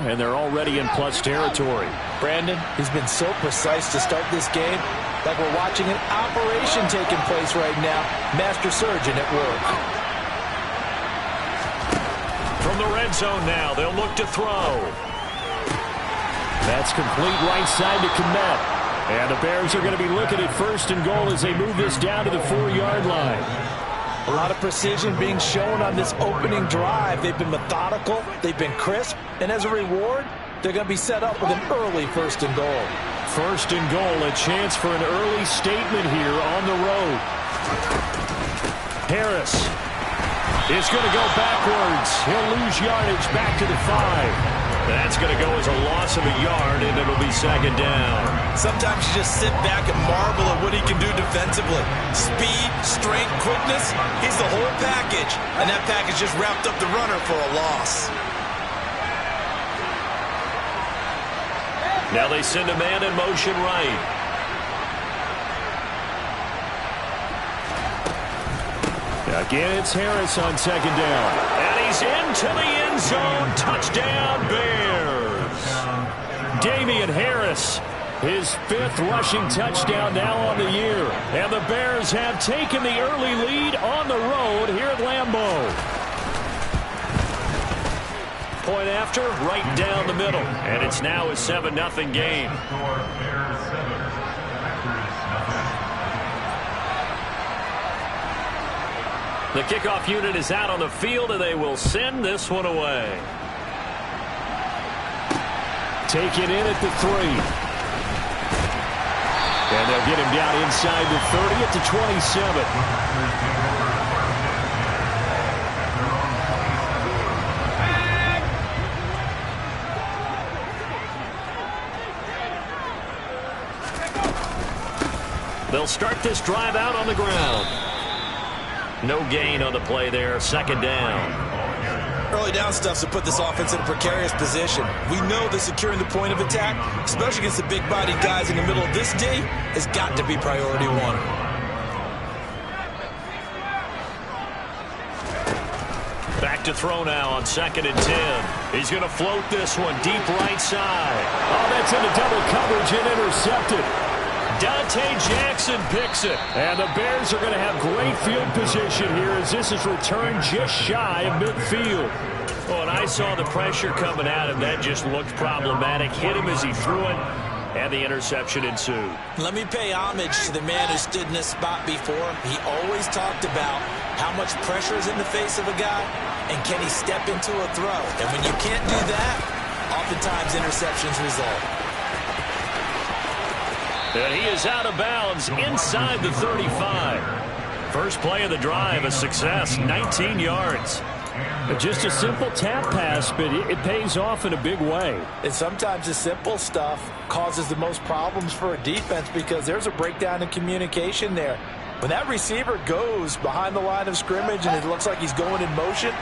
and they're already in plus territory. Brandon, he's been so precise to start this game, like we're watching an operation taking place right now. Master surgeon at work. From the red zone now, they'll look to throw. That's complete right side to Kmet. And the Bears are going to be looking at 1st and goal as they move this down to the 4-yard line. A lot of precision being shown on this opening drive. They've been methodical, they've been crisp, and as a reward, they're going to be set up with an early 1st and goal. 1st and goal, a chance for an early statement here on the road. Harris is going to go backwards. He'll lose yardage back to the 5. That's going to go as a loss of a yard, and it'll be 2nd down. Sometimes you just sit back and marvel at what he can do defensively. Speed, strength, quickness, he's the whole package. And that package just wrapped up the runner for a loss. Now they send a man in motion right. Again, it's Harris on 2nd down. And he's into the end zone. Touchdown, Bears. Damian Harris, his 5th rushing touchdown now on the year. And the Bears have taken the early lead on the road here at Lambeau. Point after, right down the middle. And it's now a 7-0 game. The kickoff unit is out on the field, and they will send this one away. Take it in at the 3. And they'll get him down inside the 30 at the 27. They'll start this drive out on the ground. No gain on the play there. 2nd down. Early down stuff to put this offense in a precarious position. We know that securing the point of attack, especially against the big-bodied guys in the middle of this D, has got to be priority 1. Back to throw now on 2nd and 10. He's going to float this one deep right side. Oh, that's into double coverage and intercepted. Dante Jackson picks it. And the Bears are going to have great field position here as this is returned just shy of midfield. Oh, and I saw the pressure coming at him. That just looked problematic. Hit him as he threw it, and the interception ensued. Let me pay homage to the man who stood in this spot before. He always talked about how much pressure is in the face of a guy, and can he step into a throw. And when you can't do that, oftentimes interceptions result. And he is out of bounds inside the 35. First play of the drive, a success, 19 yards. Just a simple tap pass, but it pays off in a big way. And sometimes the simple stuff causes the most problems for a defense because there's a breakdown in communication there. When that receiver goes behind the line of scrimmage and it looks like he's going in motion,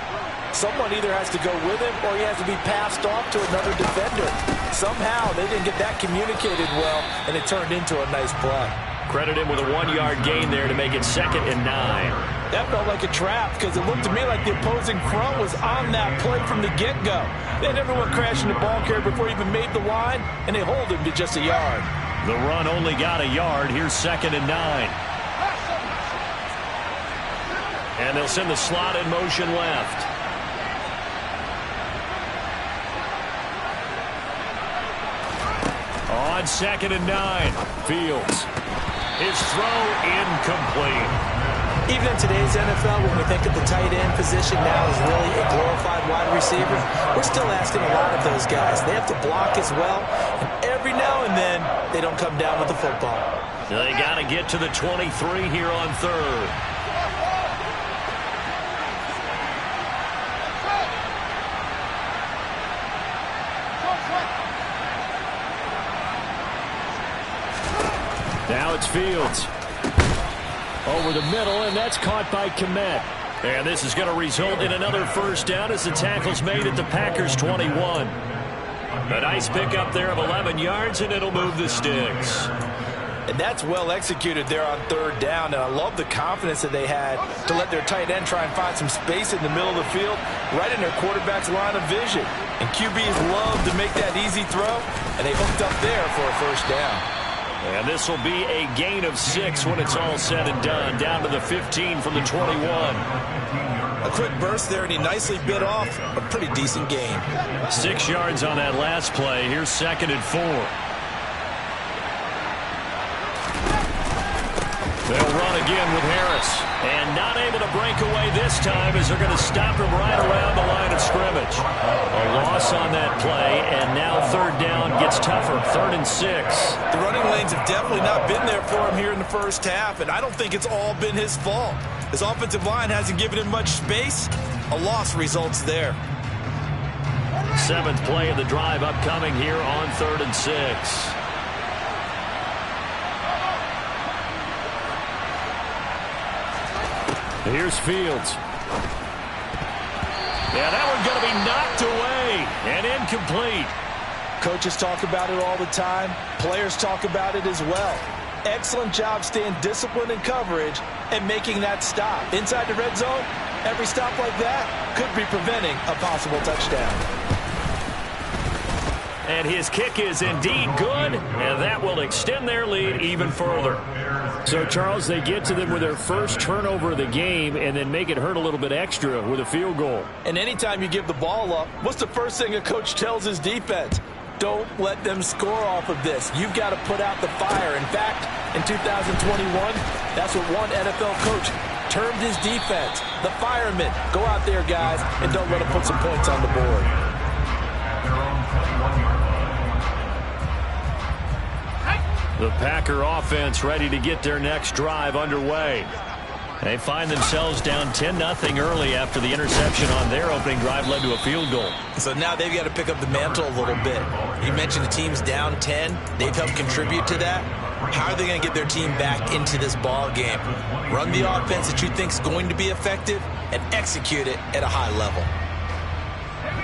someone either has to go with him or he has to be passed off to another defender. Somehow they didn't get that communicated well, and it turned into a nice play. Credit him with a 1-yard gain there to make it 2nd and 9. That felt like a trap because it looked to me like the opposing front was on that play from the get-go. They had everyone crashing the ball carrier before he even made the line, and they hold him to just a yard. The run only got a yard. Here's 2nd and 9. And they'll send the slot in motion left. On 2nd and 9, Fields. His throw incomplete. Even in today's NFL, when we think of the tight end position now as really a glorified wide receiver, we're still asking a lot of those guys. They have to block as well, and every now and then, they don't come down with the football. They got to get to the 23 here on 3rd. Now it's Fields. Over the middle, and that's caught by Kmet. And this is going to result in another first down as the tackle's made at the Packers' 21. A nice pickup there of 11 yards, and it'll move the sticks. And that's well executed there on 3rd down, and I love the confidence that they had to let their tight end try and find some space in the middle of the field, right in their quarterback's line of vision. And QBs love to make that easy throw, and they hooked up there for a first down. And this will be a gain of 6 when it's all said and done. Down to the 15 from the 21. A quick burst there, and he nicely bit off a pretty decent gain. 6 yards on that last play. Here's 2nd and 4. They'll run again with Harris. And not able to break away this time as they're going to stop him right around the line of scrimmage. A loss on that play, and now 3rd down gets tougher. 3rd and 6. The running lanes have definitely not been there for him here in the first half, and I don't think it's all been his fault. His offensive line hasn't given him much space. A loss results there. 7th play of the drive upcoming here on 3rd and 6. Here's Fields. Yeah, that one's going to be knocked away and incomplete. Coaches talk about it all the time. Players talk about it as well. Excellent job staying disciplined in coverage and making that stop. Inside the red zone, every stop like that could be preventing a possible touchdown. And his kick is indeed good, and that will extend their lead even further. So, Charles, they get to them with their first turnover of the game and then make it hurt a little bit extra with a field goal. And anytime you give the ball up, what's the first thing a coach tells his defense? Don't let them score off of this. You've got to put out the fire. In fact, in 2021, that's what one NFL coach termed his defense. The firemen. Go out there, guys, and don't let them put some points on the board. The Packer offense ready to get their next drive underway. They find themselves down 10-0 early after the interception on their opening drive led to a field goal. So now they've got to pick up the mantle a little bit. You mentioned the team's down 10. They've helped contribute to that. How are they going to get their team back into this ball game? Run the offense that you think is going to be effective and execute it at a high level.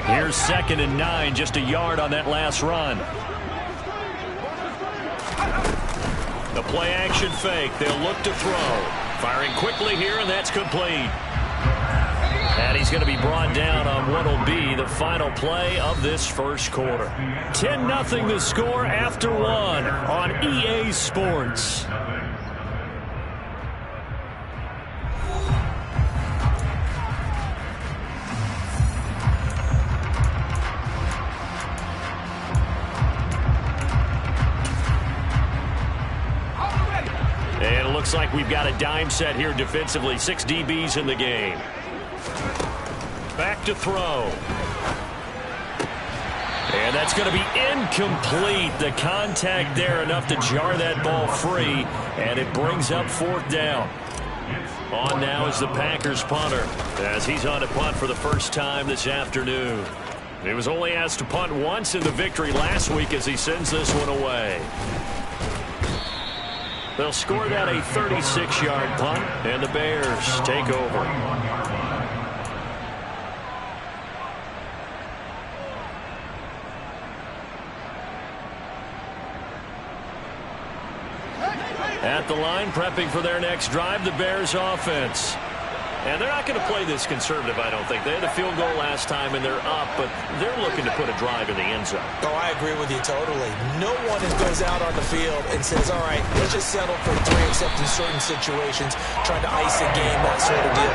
Here's 2nd and 9, just a yard on that last run. The play action fake. They'll look to throw. Firing quickly here, and that's complete. And he's going to be brought down on what will be the final play of this first quarter. 10-0 the score after 1 on EA Sports. And it looks like we've got a dime set here defensively. 6 DBs in the game. Back to throw. And that's going to be incomplete. The contact there enough to jar that ball free. And it brings up 4th down. On now is the Packers punter, as he's on to punt for the first time this afternoon. He was only asked to punt once in the victory last week as he sends this one away. They'll score that a 36-yard punt, and the Bears take over. At the line, prepping for their next drive, the Bears offense. And they're not going to play this conservative, I don't think. They had a field goal last time, and they're up, but they're looking to put a drive in the end zone. Oh, I agree with you totally. No one goes out on the field and says, all right, let's just settle for 3, except in certain situations, trying to ice a game, that sort of deal.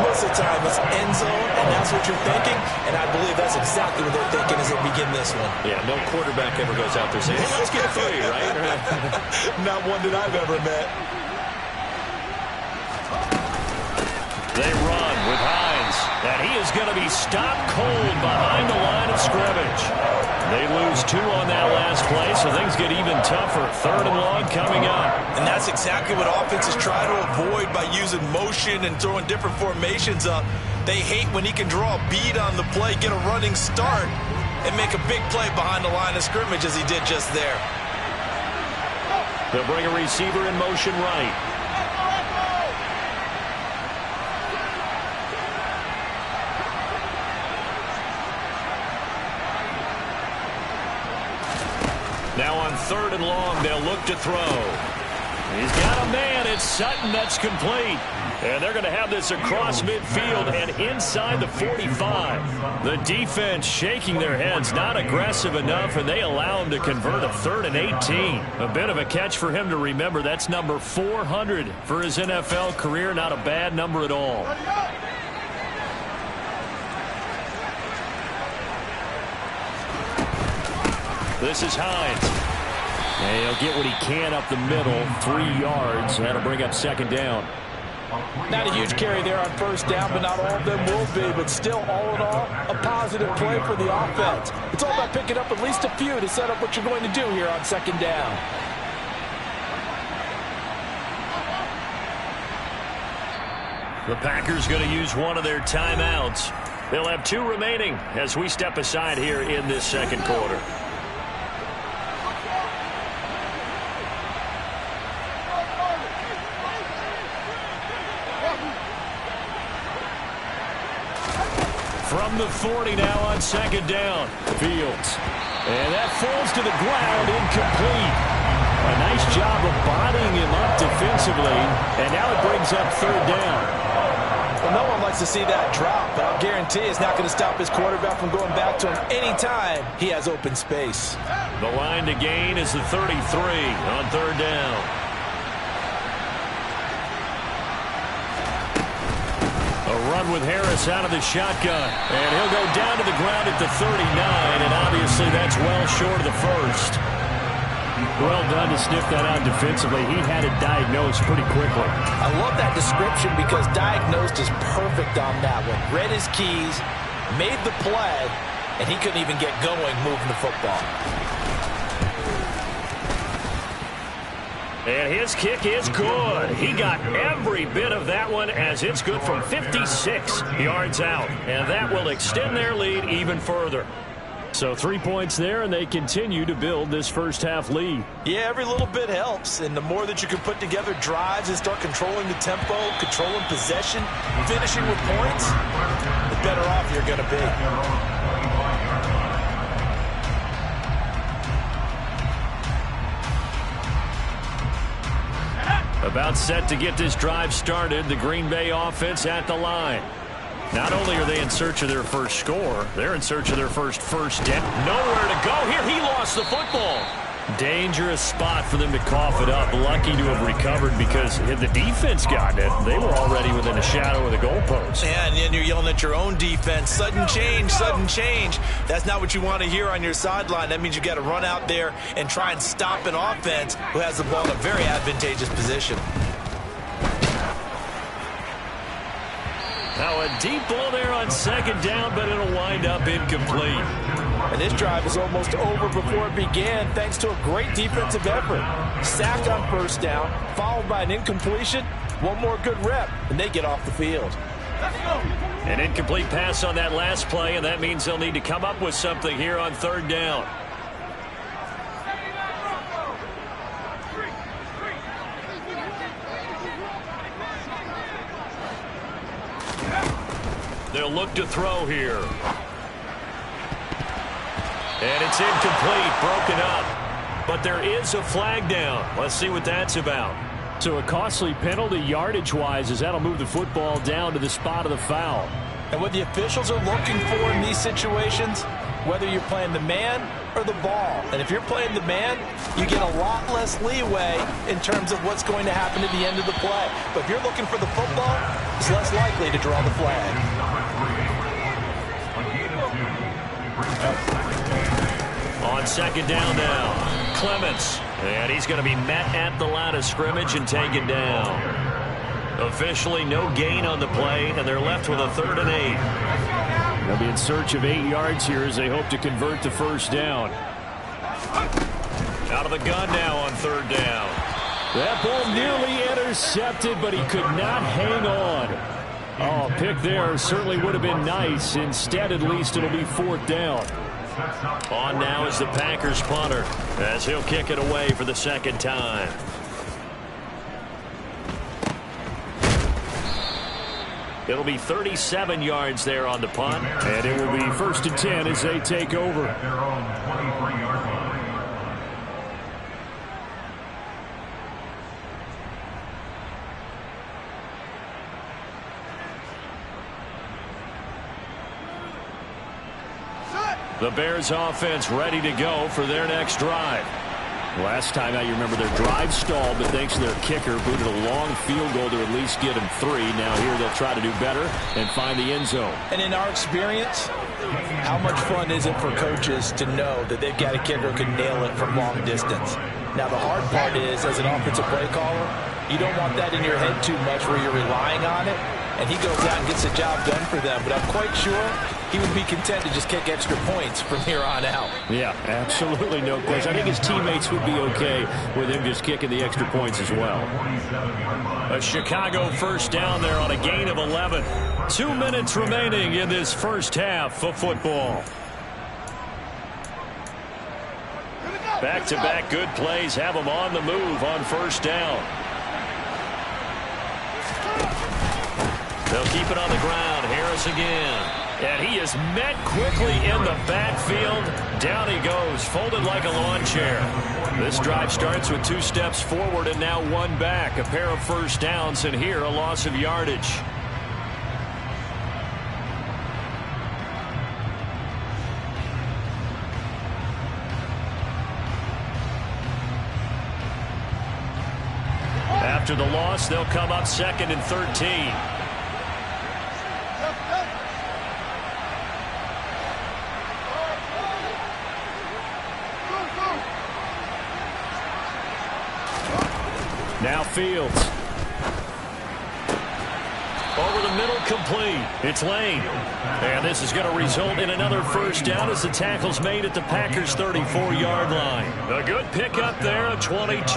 Most of the time, it's end zone, and that's what you're thinking, and I believe that's exactly what they're thinking as they begin this one. Yeah, no quarterback ever goes out there saying, hey, let's get 3, right? Not one that I've ever met. They run with Hines, and he is going to be stopped cold behind the line of scrimmage. They lose 2 on that last play, so things get even tougher. 3rd and long coming up. And that's exactly what offenses try to avoid by using motion and throwing different formations up. They hate when he can draw a bead on the play, get a running start, and make a big play behind the line of scrimmage as he did just there. They'll bring a receiver in motion right. Now on 3rd and long, they'll look to throw. He's got a man. It's Sutton. That's complete. And they're going to have this across midfield and inside the 45. The defense shaking their heads, not aggressive enough, and they allow him to convert a 3rd and 18. A bit of a catch for him to remember. That's number 400 for his NFL career. Not a bad number at all. This is Hines. And he'll get what he can up the middle, 3 yards. That'll bring up 2nd down. Not a huge carry there on 1st down, but not all of them will be. But still, all in all, a positive play for the offense. It's all about picking up at least a few to set up what you're going to do here on 2nd down. The Packers going to use one of their timeouts. They'll have 2 remaining as we step aside here in this 2nd quarter. From the 40 now on 2nd down. Fields. And that falls to the ground, incomplete. A nice job of bodying him up defensively. And now it brings up 3rd down. Well, no one likes to see that drop, but I'll guarantee it's not going to stop his quarterback from going back to him anytime he has open space. The line to gain is the 33 on 3rd down. A run with Harris out of the shotgun. And he'll go down to the ground at the 39, and obviously that's well short of the 1st. Well done to sniff that out defensively. He had it diagnosed pretty quickly. I love that description because diagnosed is perfect on that one. Read his keys, made the play, and he couldn't even get going moving the football. And his kick is good. He got every bit of that one as it's good from 56 yards out. And that will extend their lead even further. So 3 points there, and they continue to build this 1st half lead. Yeah, every little bit helps. And the more that you can put together drives and start controlling the tempo, controlling possession, finishing with points, the better off you're going to be. About set to get this drive started, the Green Bay offense at the line. Not only are they in search of their first score, they're in search of their first down. Nowhere to go here. He lost the football. Dangerous spot for them to cough it up. Lucky to have recovered because had the defense gotten it, they were already within a shadow of the goalpost. Yeah, and then you're yelling at your own defense. Sudden change, sudden change. That's not what you want to hear on your sideline. That means you got to run out there and try and stop an offense who has the ball in a very advantageous position. Now a deep ball there on 2nd down, but it'll wind up incomplete. And this drive is almost over before it began thanks to a great defensive effort. Sack on 1st down, followed by an incompletion. One more good rep, and they get off the field. An incomplete pass on that last play, and that means they'll need to come up with something here on 3rd down. They'll look to throw here. And it's incomplete, broken up. But there is a flag down. Let's see what that's about. So a costly penalty yardage-wise as that'll move the football down to the spot of the foul. And what the officials are looking for in these situations, whether you're playing the man or the ball. And if you're playing the man, you get a lot less leeway in terms of what's going to happen at the end of the play. But if you're looking for the football, it's less likely to draw the flag. On 2nd down now, Clements. And he's going to be met at the line of scrimmage and taken down. Officially no gain on the play, and they're left with a 3rd and 8. They'll be in search of 8 yards here as they hope to convert the 1st down. Out of the gun now on 3rd down. That ball nearly intercepted, but he could not hang on. Oh, a pick there certainly would have been nice. Instead, at least, it'll be 4th down. On now is the Packers punter as he'll kick it away for the 2nd time. It'll be 37 yards there on the punt. And it will be 1st and 10 as they take over. Their own 23-yard line. The Bears offense ready to go for their next drive. Last time out, you remember their drive stalled, but thanks to their kicker, booted a long field goal to at least get them 3. Now here they'll try to do better and find the end zone. And in our experience, how much fun is it for coaches to know that they've got a kicker who can nail it from long distance? Now the hard part is, as an offensive play caller, you don't want that in your head too much where you're relying on it, and he goes out and gets the job done for them. But I'm quite sure he would be content to just kick extra points from here on out. Yeah, absolutely no question. I think his teammates would be okay with him just kicking the extra points as well. A Chicago first down there on a gain of 11. 2 minutes remaining in this first half of football. Back-to-back good plays have them on the move on first down. They'll keep it on the ground. Harris again. And he is met quickly in the backfield. Down he goes, folded like a lawn chair. This drive starts with 2 steps forward and now 1 back. A pair of first downs, and here a loss of yardage. After the loss, they'll come up 2nd and 13. Now Fields. Over the middle, complete. It's Lane. And this is going to result in another first down as the tackle's made at the Packers' 34-yard line. A good pickup there of 22.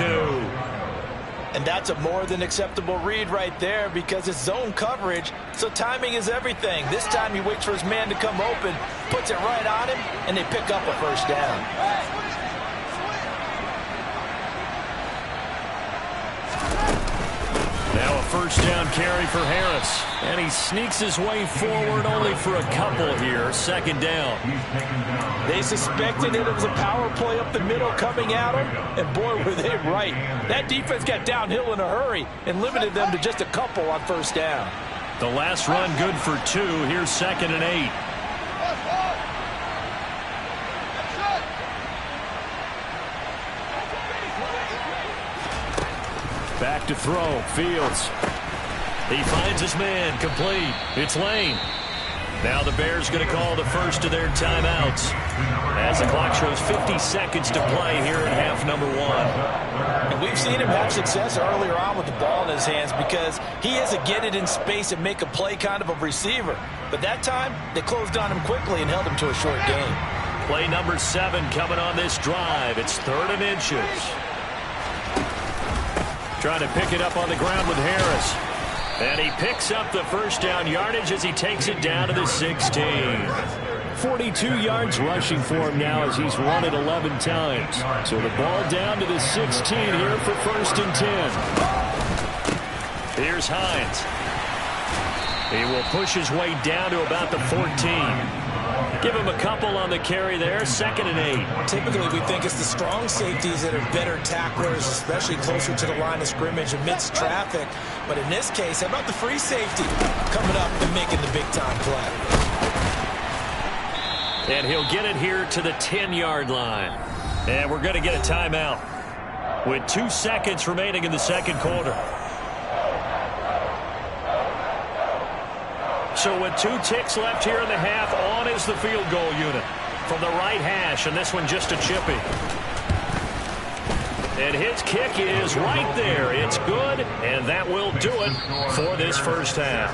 And that's a more than acceptable read right there because it's zone coverage, so timing is everything. This time he waits for his man to come open, puts it right on him, and they pick up a first down. Now a first down carry for Harris. And he sneaks his way forward only for a couple here. 2nd down. They suspected that it was a power play up the middle coming at him, and boy, were they right. That defense got downhill in a hurry and limited them to just a couple on first down. The last run good for 2. Here's 2nd and 8. Back to throw. Fields. He finds his man. Complete. It's Lane. Now the Bears going to call the first of their timeouts as the clock shows 50 seconds to play here in half number 1. And we've seen him have success earlier on with the ball in his hands because he is a get it in space and make a play kind of a receiver. But that time, they closed on him quickly and held him to a short gain. Play number 7 coming on this drive. It's 3rd and inches. Trying to pick it up on the ground with Harris. And he picks up the first down yardage as he takes it down to the 16. 42 yards rushing for him now as he's run it 11 times. So the ball down to the 16 here for 1st and 10. Here's Hines. He will push his way down to about the 14. Give him a couple on the carry there. 2nd and 8. Typically, we think it's the strong safeties that are better tacklers, especially closer to the line of scrimmage amidst traffic. But in this case, how about the free safety coming up and making the big-time play? And he'll get it here to the 10-yard line. And we're going to get a timeout with 2 seconds remaining in the 2nd quarter. So with 2 ticks left here in the half, on is the field goal unit from the right hash, and this one just a chippy. And his kick is right there. It's good, and that will do it for this first half.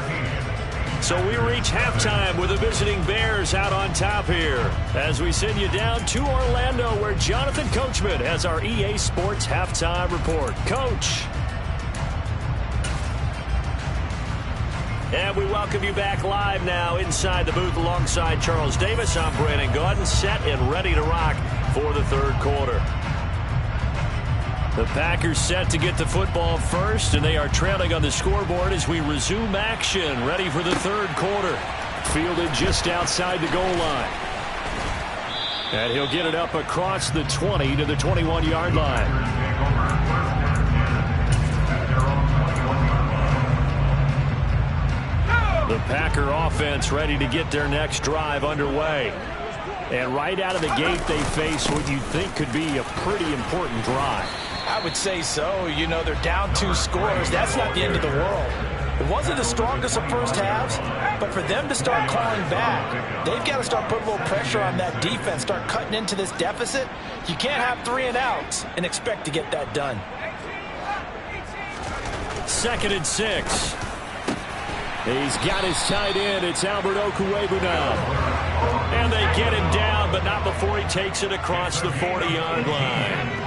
So we reach halftime with the visiting Bears out on top here as we send you down to Orlando where Jonathan Coachman has our EA Sports halftime report. Coach. And we welcome you back live now inside the booth alongside Charles Davis. I'm Brandon Gaudin, set and ready to rock for the 3rd quarter. The Packers set to get the football first, and they are trailing on the scoreboard as we resume action, ready for the 3rd quarter. Fielded just outside the goal line. And he'll get it up across the 20 to the 21-yard line. The Packer offense ready to get their next drive underway. And right out of the gate, they face what you think could be a pretty important drive. I would say so. You know, they're down 2 scores. That's not the end of the world. It wasn't the strongest of first halves, but for them to start clawing back, they've got to start putting a little pressure on that defense, start cutting into this deficit. You can't have 3 and outs and expect to get that done. 2nd and 6. He's got his tight end. It's Albert Okwuegbunam now. And they get him down, but not before he takes it across the 40-yard line.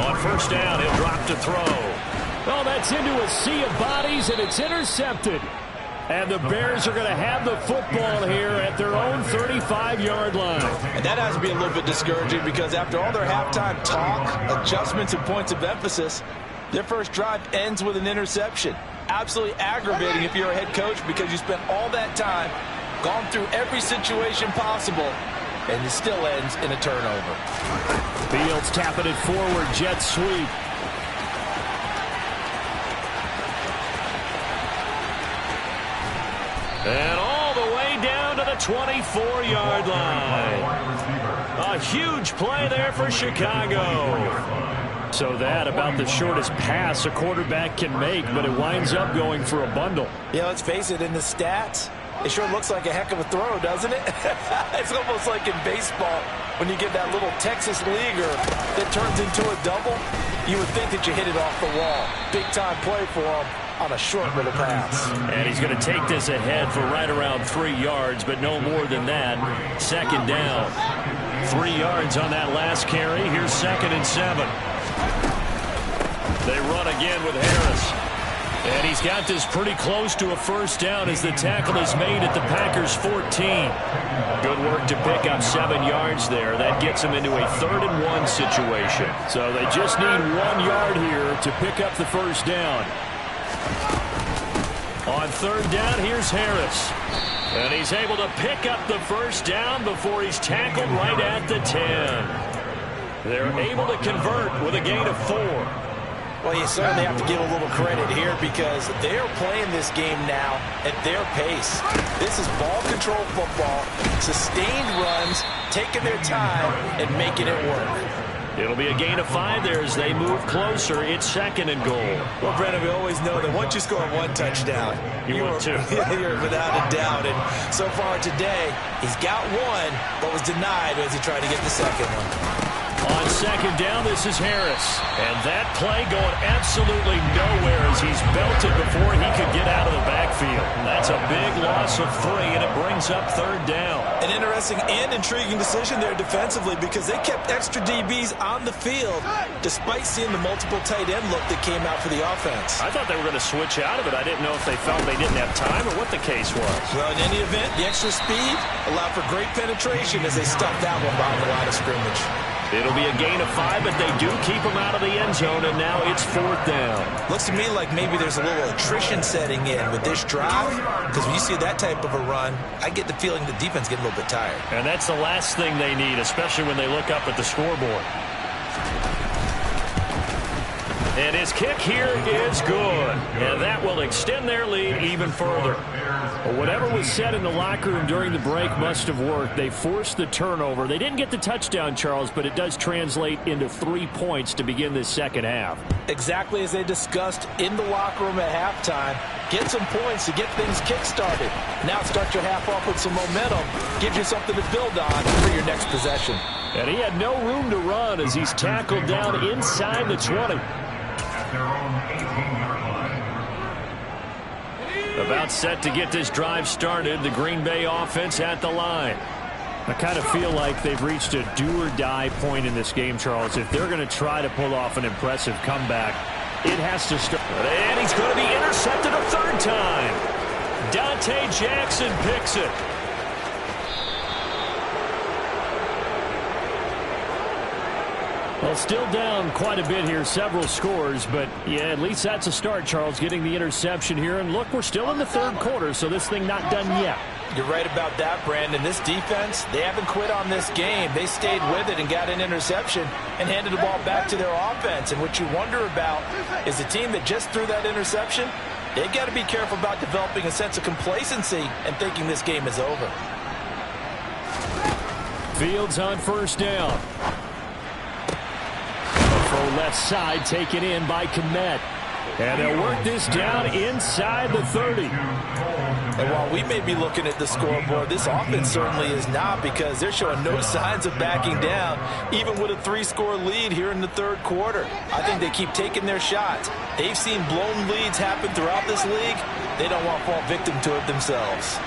On first down, he'll drop to throw. Oh, that's into a sea of bodies, and it's intercepted. And the Bears are going to have the football here at their own 35-yard line. And that has to be a little bit discouraging because after all their halftime talk, adjustments, and points of emphasis, their first drive ends with an interception. Absolutely aggravating if you're a head coach because you spent all that time, gone through every situation possible, and it still ends in a turnover. Fields tapping it forward, jet sweep. And all the way down to the 24-yard line. A huge play there for Chicago. So that about the shortest pass a quarterback can make, but it winds up going for a bundle. Yeah, let's face it, in the stats, it sure looks like a heck of a throw, doesn't it? It's almost like in baseball when you get that little Texas leaguer that turns into a double. You would think that you hit it off the wall. Big-time play for him on a short little pass. And he's going to take this ahead for right around 3 yards, but no more than that. 2nd down. 3 yards on that last carry. Here's 2nd and 7. They run again with Harris. And he's got this pretty close to a first down as the tackle is made at the Packers' 14. Good work to pick up 7 yards there. That gets them into a 3rd and 1 situation. So they just need 1 yard here to pick up the first down. On 3rd down, here's Harris. And he's able to pick up the first down before he's tackled right at the 10. They're able to convert with a gain of 4. Well, you certainly have to give a little credit here because they're playing this game now at their pace. This is ball control football, sustained runs, taking their time, and making it work. It'll be a gain of 5 there as they move closer. It's 2nd and goal. Well, Brandon, we always know that once you score 1 touchdown, you win 2. You're without a doubt. And so far today, he's got 1, but was denied as he tried to get the second one. On 2nd down, this is Harris. And that play going absolutely nowhere as he's belted before he could get out of the backfield. That's a big loss of 3, and it brings up 3rd down. An interesting and intriguing decision there defensively because they kept extra DBs on the field despite seeing the multiple tight end look that came out for the offense. I thought they were going to switch out of it. I didn't know if they felt they didn't have time or what the case was. Well, in any event, the extra speed allowed for great penetration as they stuffed that one behind the line of scrimmage. It'll be a gain of 5, but they do keep him out of the end zone, and now it's 4th down. Looks to me like maybe there's a little attrition setting in with this drive, because when you see that type of a run, I get the feeling the defense getting a little bit tired. And that's the last thing they need, especially when they look up at the scoreboard. And his kick here is good, and that will extend their lead even further. Well, whatever was said in the locker room during the break must have worked. They forced the turnover. They didn't get the touchdown, Charles, but it does translate into 3 points to begin this second half. Exactly as they discussed in the locker room at halftime. Get some points to get things kick-started. Now start your half off with some momentum. Gives you something to build on for your next possession. And he had no room to run as he's tackled down inside the 20. About set to get this drive started. The Green Bay offense at the line. I kind of feel like they've reached a do-or-die point in this game, Charles. If they're going to try to pull off an impressive comeback, it has to start. And he's going to be intercepted a 3rd time. Dante Jackson picks it. Well, still down quite a bit here, several scores, but yeah, at least that's a start, Charles, getting the interception here. And look, we're still in the 3rd quarter, so this thing not done yet. You're right about that, Brandon. This defense, they haven't quit on this game. They stayed with it and got an interception and handed the ball back to their offense. And what you wonder about is the team that just threw that interception, They've got to be careful about developing a sense of complacency and thinking this game is over. Fields on first down. From left side, taken in by Kmet. And they'll work this down inside the 30. And while we may be looking at the scoreboard, this offense certainly is not, because they're showing no signs of backing down, even with a 3-score lead here in the third quarter. I think they keep taking their shots. They've seen blown leads happen throughout this league. They don't want to fall victim to it themselves.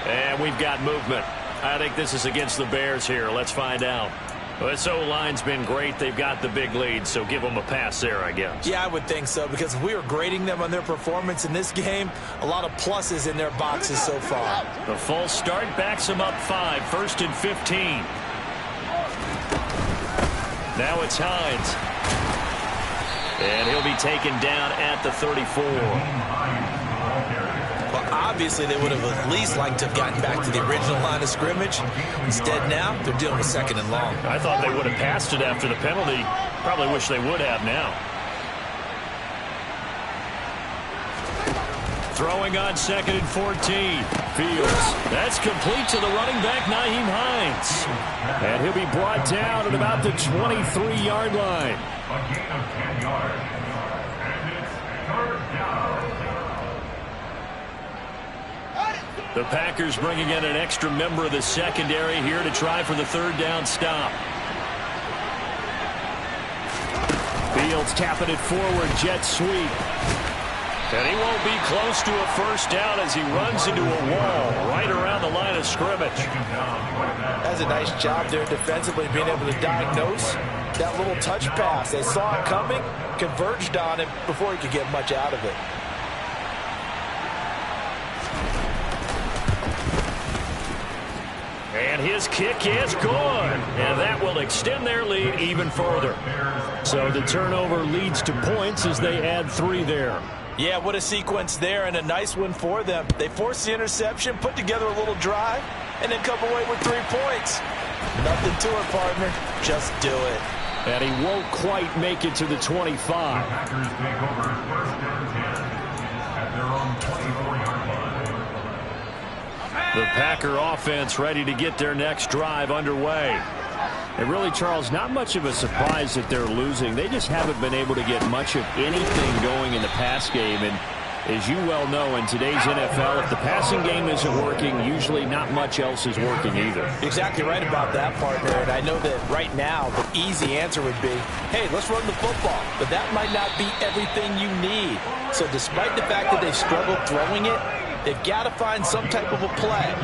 And we've got movement. I think this is against the Bears here. Let's find out. Well, this O-line's been great. They've got the big lead, so give them a pass there, I guess. Yeah, I would think so, because if we were grading them on their performance in this game, a lot of pluses in their boxes so far. The false start backs them up 5, 1st and 15. Now it's Hines. And he'll be taken down at the 34. Well, obviously, they would have at least liked to have gotten back to the original line of scrimmage. Instead, now, they're dealing with 2nd and long. I thought they would have passed it after the penalty. Probably wish they would have now. Throwing on 2nd and 14. Fields. That's complete to the running back, Nyheim Hines. And he'll be brought down at about the 23-yard line. A gain of 10 yards. And it's 3rd down. The Packers bringing in an extra member of the secondary here to try for the 3rd down stop. Fields tapping it forward, jet sweep. And he won't be close to a 1st down as he runs into a wall right around the line of scrimmage. That's a nice job there defensively, being able to diagnose that little touch pass. They saw it coming, converged on it before he could get much out of it. And his kick is good. And that will extend their lead even further. So the turnover leads to points as they add 3 there. Yeah, what a sequence there, and a nice one for them. They forced the interception, put together a little drive, and then come away with 3 points. Nothing to it, partner. Just do it. And he won't quite make it to the 25. Packers take over 1st and 10 at their own 24-yard line. The Packer offense ready to get their next drive underway. And really, Charles, not much of a surprise that they're losing. They just haven't been able to get much of anything going in the pass game. And as you well know, in today's NFL, if the passing game isn't working, usually not much else is working either. Exactly right about that, partner. And I know that right now the easy answer would be, hey, let's run the football. But that might not be everything you need. So despite the fact that they've struggled throwing it, they've got to find some type of a play,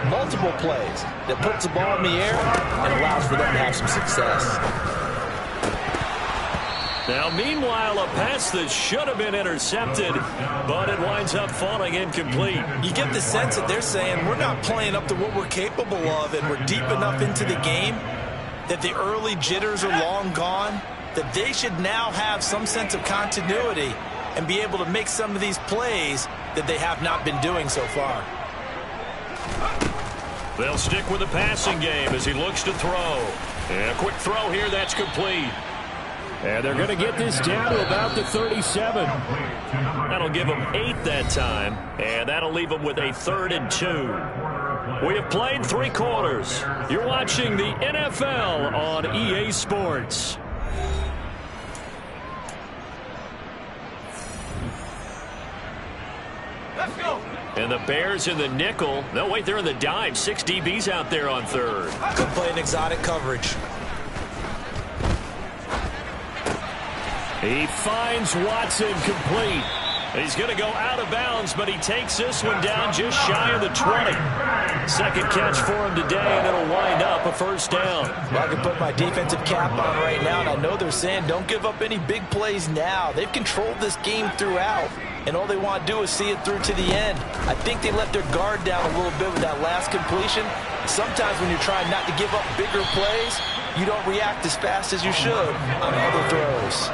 multiple plays, that puts the ball in the air and allows for them to have some success. Now, meanwhile, a pass that should have been intercepted, but it winds up falling incomplete. You get the sense that they're saying we're not playing up to what we're capable of, and we're deep enough into the game that the early jitters are long gone, that they should now have some sense of continuity and be able to make some of these plays that they have not been doing so far. They'll stick with the passing game as he looks to throw. And a quick throw here, that's complete. And they're going to get this down to about the 37. That'll give them 8 that time, and that'll leave them with a 3rd and 2. We have played 3 quarters. You're watching the NFL on EA Sports. Let's go. And the Bears in the nickel. No, wait, they're in the dime. 6 DBs out there on 3rd. Could play an exotic coverage. He finds Watson complete. He's going to go out of bounds, but he takes this one down just shy of the 20. Second catch for him today, and it'll wind up a 1st down. Well, I can put my defensive cap on right now, and I know they're saying don't give up any big plays now. They've controlled this game throughout, and all they want to do is see it through to the end. I think they let their guard down a little bit with that last completion. Sometimes when you're trying not to give up bigger plays, you don't react as fast as you should on other throws.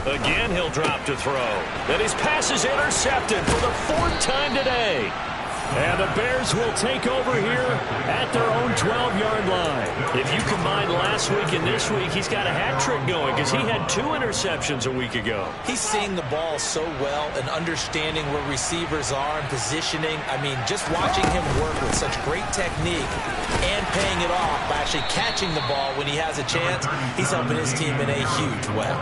Again, he'll drop to throw. Then his pass is intercepted for the 4th time today. And the Bears will take over here at their own 12-yard line. If you combine last week and this week, he's got a hat trick going because he had 2 interceptions a week ago. He's seeing the ball so well and understanding where receivers are and positioning. I mean, just watching him work with such great technique and paying it off by actually catching the ball when he has a chance, he's helping his team in a huge way.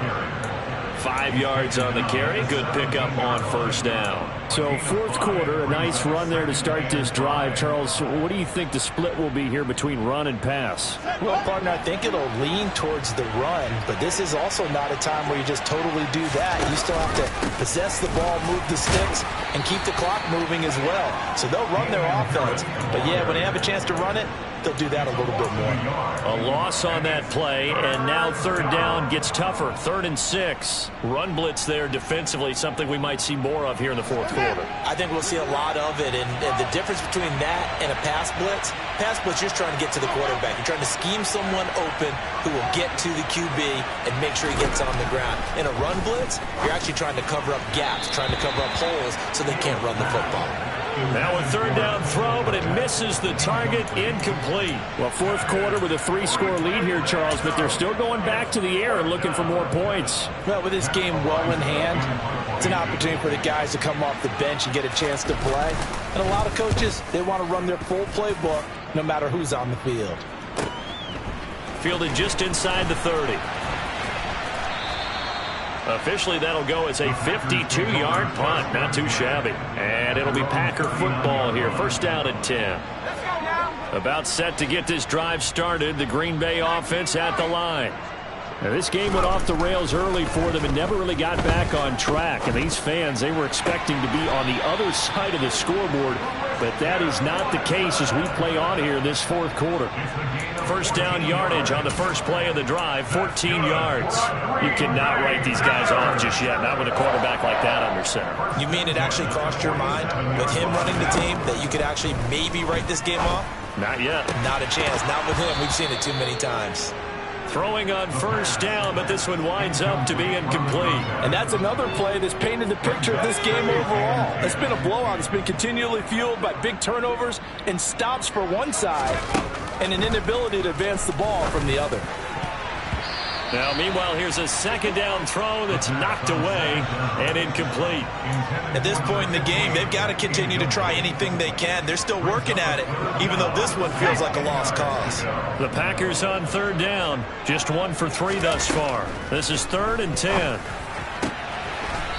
5 yards on the carry. Good pickup on first down. So fourth quarter, a nice run there to start this drive. Charles, what do you think the split will be here between run and pass? Well, partner, I think it'll lean towards the run, but this is also not a time where you just totally do that. You still have to possess the ball, move the sticks, and keep the clock moving as well. So they'll run their offense, but yeah, when they have a chance to run it, they'll do that a little bit more. A loss on that play, and now third down gets tougher. 3rd and 6. Run blitz there defensively, something we might see more of here in the fourth quarter. I think we'll see a lot of it, and the difference between that and a pass blitz, you're just trying to get to the quarterback. You're trying to scheme someone open who will get to the QB and make sure he gets on the ground. In a run blitz, you're actually trying to cover up gaps, trying to cover up holes so they can't run the football. Now a third down throw, but it misses the target, incomplete. Well, fourth quarter with a 3-score lead here, Charles, but they're still going back to the air and looking for more points. Well, with this game well in hand, it's an opportunity for the guys to come off the bench and get a chance to play. And a lot of coaches, they want to run their full playbook no matter who's on the field. Fielded just inside the 30. Officially, that'll go as a 52-yard punt. Not too shabby. And it'll be Packer football here. First down and 10. About set to get this drive started. The Green Bay offense at the line. Now, this game went off the rails early for them and never really got back on track. And these fans, they were expecting to be on the other side of the scoreboard. But that is not the case as we play on here in this fourth quarter. First down yardage on the first play of the drive, 14 yards. You cannot write these guys off just yet, not with a quarterback like that under center. You mean it actually crossed your mind with him running the team that you could actually maybe write this game off? Not yet. Not a chance. Not with him. We've seen it too many times. Throwing on first down, but this one winds up to be incomplete. And that's another play that's painted the picture of this game overall. It's been a blowout. It's been continually fueled by big turnovers and stops for one side and an inability to advance the ball from the other. Now, meanwhile, here's a second down throw that's knocked away and incomplete. At this point in the game, they've got to continue to try anything they can. They're still working at it, even though this one feels like a lost cause. The Packers on third down, just 1 for 3 thus far. This is 3rd and 10.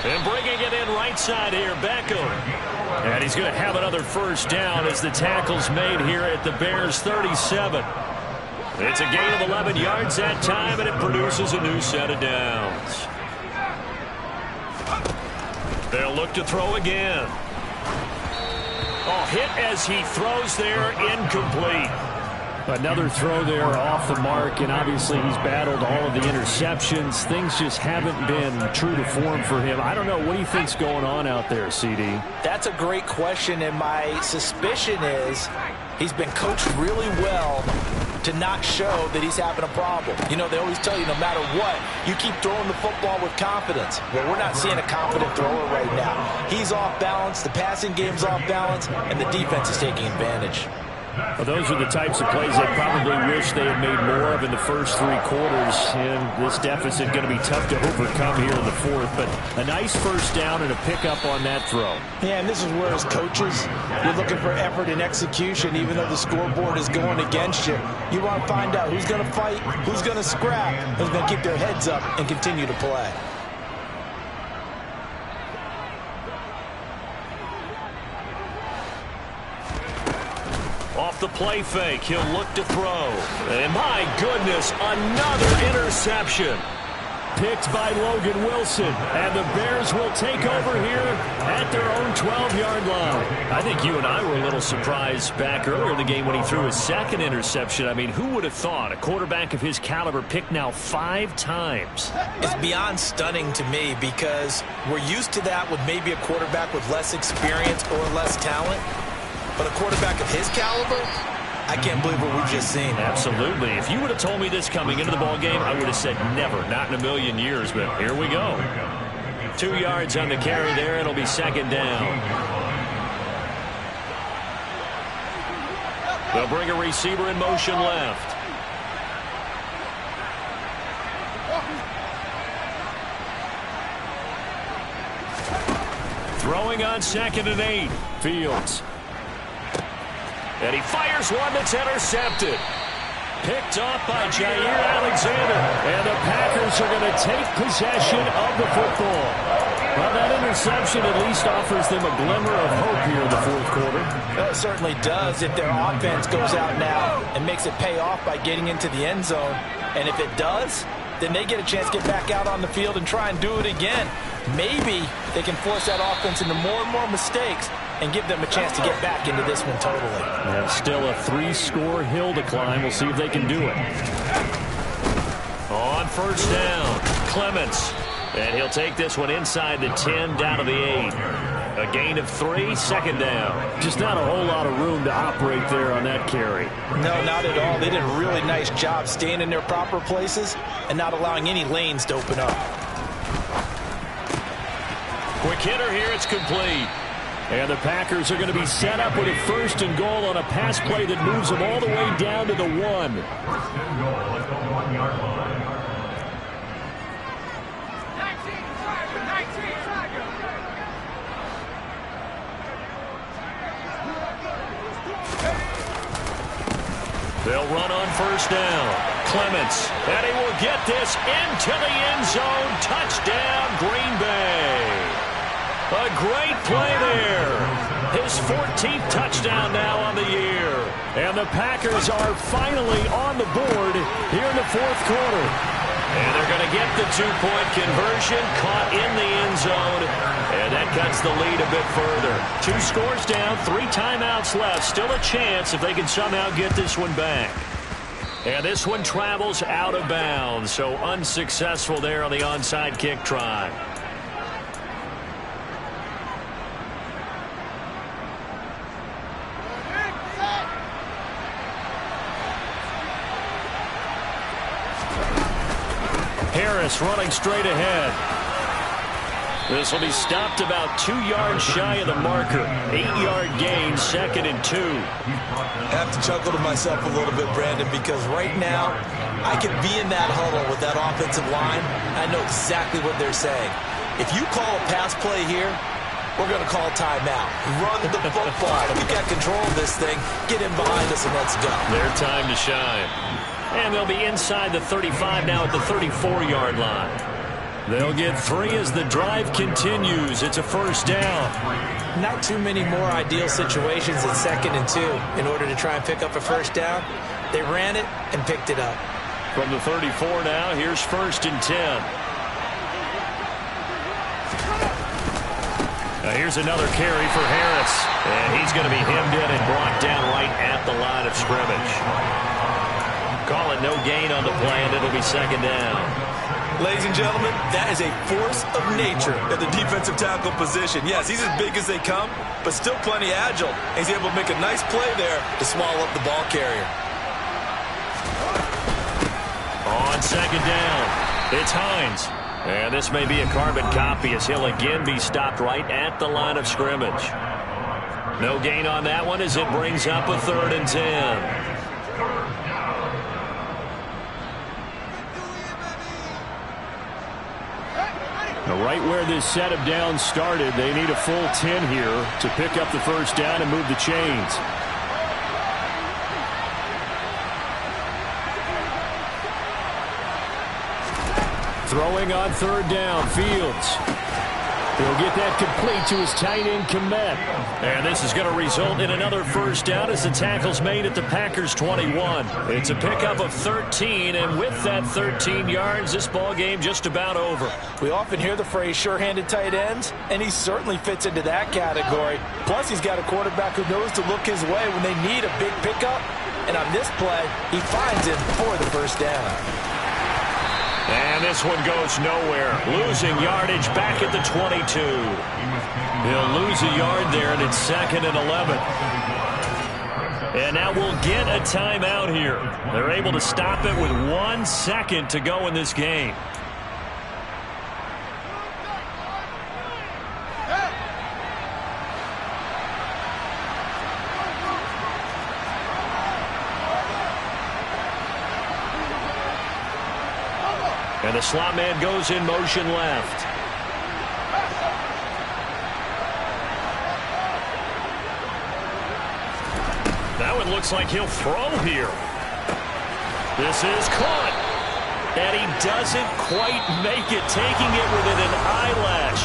And bringing it in right side here, Beckham. And he's going to have another first down as the tackle's made here at the Bears' 37. It's a gain of 11 yards that time, and it produces a new set of downs. They'll look to throw again. Oh, hit as he throws there, incomplete. Another throw there off the mark, and obviously he's battled all of the interceptions. Things just haven't been true to form for him. I don't know. What do you think's going on out there, CD? That's a great question, and my suspicion is he's been coached really well to not show that he's having a problem. You know, they always tell you no matter what, you keep throwing the football with confidence. Well, we're not seeing a confident thrower right now. He's off balance, the passing game's off balance, and the defense is taking advantage. Well, those are the types of plays they probably wish they had made more of in the first 3 quarters. And this deficit going to be tough to overcome here in the fourth. But a nice first down and a pickup on that throw. Yeah, and this is where as coaches, you're looking for effort and execution, even though the scoreboard is going against you. You want to find out who's going to fight, who's going to scrap, who's going to keep their heads up and continue to play. Off the play fake, he'll look to throw. And my goodness, another interception. Picked by Logan Wilson. And the Bears will take over here at their own 12-yard line. I think you and I were a little surprised back earlier in the game when he threw his second interception. I mean, who would have thought a quarterback of his caliber picked now 5 times? It's beyond stunning to me because we're used to that with maybe a quarterback with less experience or less talent. But a quarterback of his caliber, I can't believe what we've just seen. Absolutely. If you would have told me this coming into the ballgame, I would have said never, not in a million years. But here we go. 2 yards on the carry there. It'll be second down. They'll bring a receiver in motion left. Throwing on 2nd and 8. Fields. And he fires one that's intercepted. Picked off by Jair Alexander. And the Packers are going to take possession of the football. Well, that interception at least offers them a glimmer of hope here in the fourth quarter. Well, it certainly does if their offense goes out now and makes it pay off by getting into the end zone. And if it does, then they get a chance to get back out on the field and try and do it again. Maybe they can force that offense into more and more mistakes and give them a chance to get back into this one totally. Yeah, still a 3-score hill to climb. We'll see if they can do it. On 1st down, Clements. And he'll take this one inside the 10, down to the 8. A gain of 3, 2nd down. Just not a whole lot of room to operate there on that carry. No, not at all. They did a really nice job staying in their proper places and not allowing any lanes to open up. Quick hitter here, it's complete. And the Packers are going to be set up with a 1st and goal on a pass play that moves them all the way down to the 1. 1st and goal at the 1-yard line. They'll run on 1st down. Clements, and he will get this into the end zone. Touchdown, Green Bay. A great play there. His 14th touchdown now on the year. And the Packers are finally on the board here in the fourth quarter. And they're going to get the 2-point conversion, caught in the end zone. And that cuts the lead a bit further. 2 scores down, 3 timeouts left. Still a chance if they can somehow get this one back. And this one travels out of bounds, so unsuccessful there on the onside kick try. Harris running straight ahead. This will be stopped about 2 yards shy of the marker. 8-yard gain, 2nd and 2. I have to chuckle to myself a little bit, Brandon, because right now I could be in that huddle with that offensive line. I know exactly what they're saying. If you call a pass play here, we're going to call timeout. Run the football. If you got control of this thing, get in behind us and let's go. Their time to shine. And they'll be inside the 35 now at the 34-yard line. They'll get 3 as the drive continues. It's a 1st down. Not too many more ideal situations at 2nd and 2 in order to try and pick up a 1st down. They ran it and picked it up. From the 34 now, here's 1st and 10. Now here's another carry for Harris. And he's going to be hemmed in and brought down right at the line of scrimmage. Call it no gain on the play, and it'll be 2nd down. Ladies and gentlemen, that is a force of nature at the defensive tackle position. Yes, he's as big as they come, but still plenty agile. He's able to make a nice play there to small up the ball carrier. On 2nd down, it's Hines. And this may be a carbon copy as he'll again be stopped right at the line of scrimmage. No gain on that one as it brings up a 3rd and 10. Now, right where this set of downs started, they need a full 10 here to pick up the 1st down and move the chains. Throwing on 3rd down, Fields. He'll get that complete to his tight end, Kmet. And this is going to result in another 1st down as the tackle's made at the Packers' 21. It's a pickup of 13, and with that 13 yards, this ball game just about over. We often hear the phrase sure-handed tight ends, and he certainly fits into that category. Plus, he's got a quarterback who knows to look his way when they need a big pickup. And on this play, he finds him for the 1st down. And this one goes nowhere. Losing yardage back at the 22. He'll lose a yard there, and it's 2nd and 11. And now we'll get a timeout here. They're able to stop it with 1 second to go in this game. And the slot man goes in motion left. That one looks like he'll throw here. This is caught. And he doesn't quite make it, taking it within an eyelash.